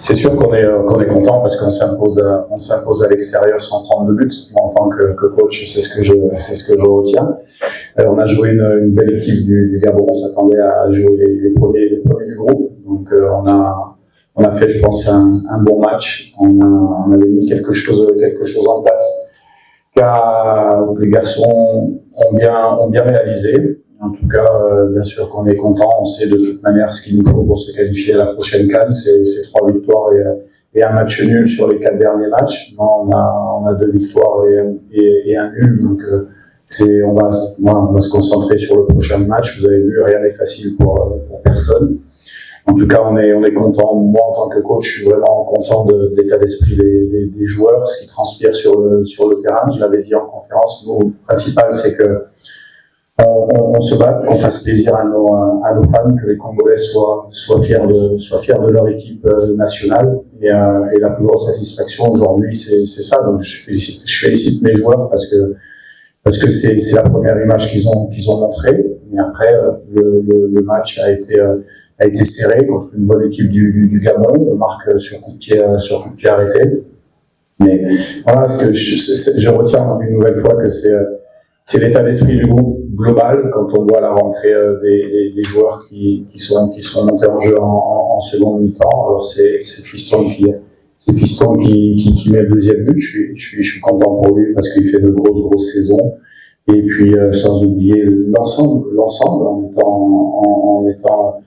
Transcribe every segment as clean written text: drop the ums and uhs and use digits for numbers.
C'est sûr qu'on est content parce qu'on s'impose à l'extérieur sans prendre de but. Moi, en tant que coach, c'est ce que je retiens. On a joué une belle équipe du Gabon. On s'attendait à jouer les premiers du groupe. Donc on a fait, je pense, un bon match. On avait mis quelque chose en place car les garçons ont bien réalisé. En tout cas, bien sûr qu'on est content. On sait de toute manière ce qu'il nous faut pour se qualifier à la prochaine CAN. C'est 3 victoires et un match nul sur les 4 derniers matchs. Non, on a 2 victoires et un nul. Donc, on va se concentrer sur le prochain match. Vous avez vu, rien n'est facile pour personne. En tout cas, on est content. Moi, en tant que coach, je suis vraiment content de l'état d'esprit des joueurs, ce qui transpire sur le terrain. Je l'avais dit en conférence. Le principal, c'est que on se bat, qu'on fasse plaisir à nos fans, que les Congolais soient fiers de leur équipe nationale. Et la plus grosse satisfaction aujourd'hui, c'est ça. Donc je félicite mes joueurs parce que c'est la première image qu'ils ont montrée. Et après, le match a été serré contre une bonne équipe du Gabon. On marque sur coup de pied arrêté. Mais voilà, ce que je retiens une nouvelle fois que c'est l'état d'esprit du groupe global quand on voit la rentrée des joueurs qui sont montés en jeu en seconde mi-temps. Alors c'est Fiston qui met le deuxième but. Je suis content pour lui parce qu'il fait de grosses saisons. Et puis sans oublier l'ensemble en étant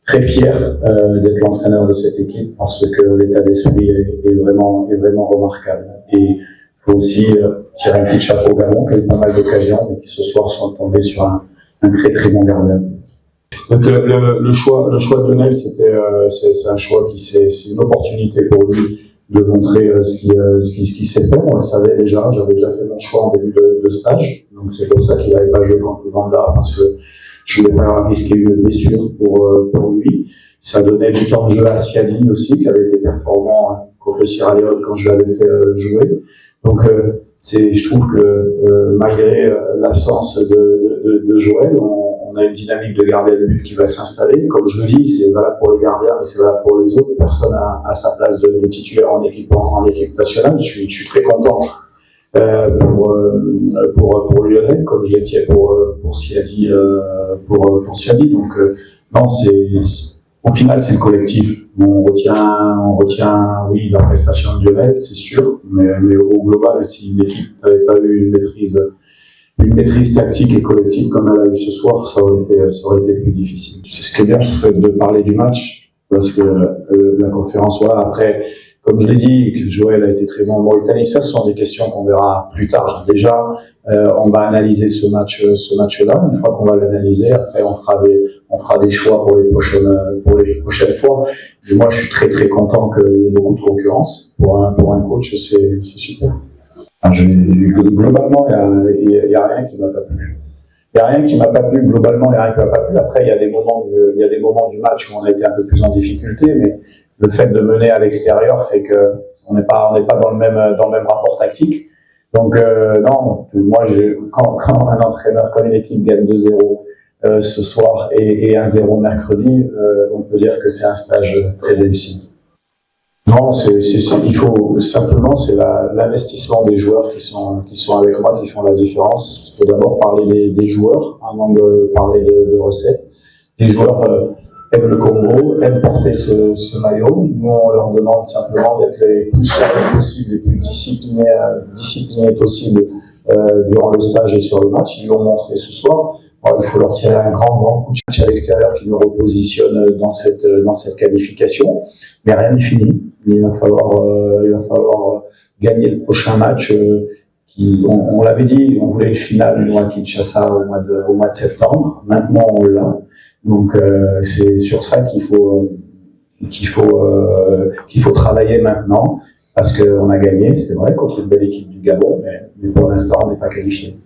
très fier d'être l'entraîneur de cette équipe parce que l'état d'esprit est vraiment remarquable. Et il faut aussi tirer un petit chapeau au Gabon qui a eu pas mal d'occasions et qui ce soir sont tombés sur un très bon gardien. Donc le choix de Lionel, c'est un choix c'est une opportunité pour lui de montrer ce qu'il sait faire. On le savait déjà, j'avais déjà fait mon choix en début de stage, donc c'est pour ça qu'il n'avait pas joué contre Ouganda parce que je voulais pas risquer une blessure pour lui. Ça donnait du temps de jeu à Siadi aussi, qui avait été performant contre le Sierra Leone quand je l'avais fait jouer. Donc je trouve que malgré l'absence de Joël, on a une dynamique de gardien de but qui va s'installer. Comme je le dis, c'est valable pour les gardiens, mais c'est valable pour les autres. Personne a sa place de titulaire en équipe nationale. Je suis très content pour Lionel, comme je l'étais pour Siadi. Pour Siadi. Donc non, au final, c'est le collectif. On retient, oui, la prestation de Lionel, c'est sûr, mais au global, si l'équipe n'avait pas eu une maîtrise tactique et collective comme elle a eu ce soir, ça aurait été plus difficile. Ce qui est bien, ce serait de parler du match, parce que la conférence, voilà, après, comme je l'ai dit, Joël a été très bon en Mauritanie. Ça, ce sont des questions qu'on verra plus tard. Déjà, on va analyser ce match-là. Une fois qu'on va l'analyser, après, on fera des choix pour les prochaines fois. Et moi, je suis très content qu'il y ait beaucoup de concurrence. Pour un coach, c'est super. Globalement, il y a rien qui m'a pas plu. Il y a rien qui m'a pas plu. Globalement, il y a rien qui m'a pas plu. Après, il y a des moments du match où on a été un peu plus en difficulté, mais le fait de mener à l'extérieur fait que on n'est pas dans le même rapport tactique. Donc non, moi quand un entraîneur, quand une équipe gagne 2-0 ce soir et 1-0 mercredi, on peut dire que c'est un stage très réussi. Non, il faut simplement, c'est l'investissement des joueurs qui sont avec moi qui font la différence. Il faut d'abord parler des joueurs avant de parler de recettes. Les joueurs aiment le Congo, aiment porter ce maillot. Nous, on leur demande simplement d'être les plus sérieux possible, les plus disciplinés possible durant le stage et sur le match. Ils l'ont montré ce soir. Alors, il faut leur tirer un grand coup de match à l'extérieur qui nous repositionne dans cette qualification. Mais rien n'est fini. Il va falloir gagner le prochain match. On l'avait dit, on voulait une finale nous, à Kinshasa au mois de septembre. Maintenant, on l'a. Donc c'est sur ça qu'il faut travailler maintenant parce qu'on a gagné, c'est vrai, contre une belle équipe du Gabon, mais pour l'instant on n'est pas qualifié.